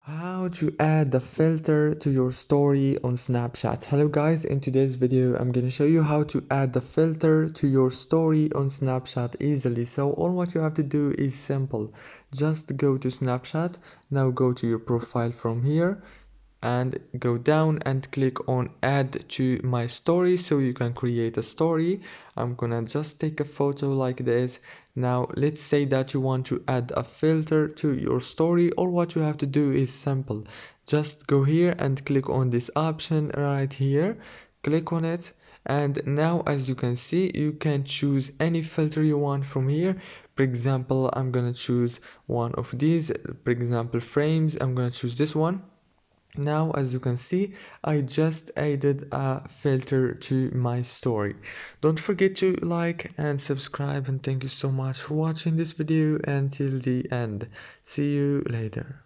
How to add the filter to your story on Snapchat. Hello guys, in today's video I'm going to show you how to add the filter to your story on Snapchat easily. So all what you have to do is simple. Just go to Snapchat. Now go to your profile from here and go down and click on add to my story so you can create a story. I'm gonna just take a photo like this. Now let's say that you want to add a filter to your story. All what you have to do is simple. Just go here and click on this option right here, click on it, and now as you can see you can choose any filter you want from here. For example, I'm gonna choose one of these, for example frames. I'm gonna choose this one. Now as you can see, I just added a filter to my story. Don't forget to like and subscribe, and thank you so much for watching this video until the end. See you later.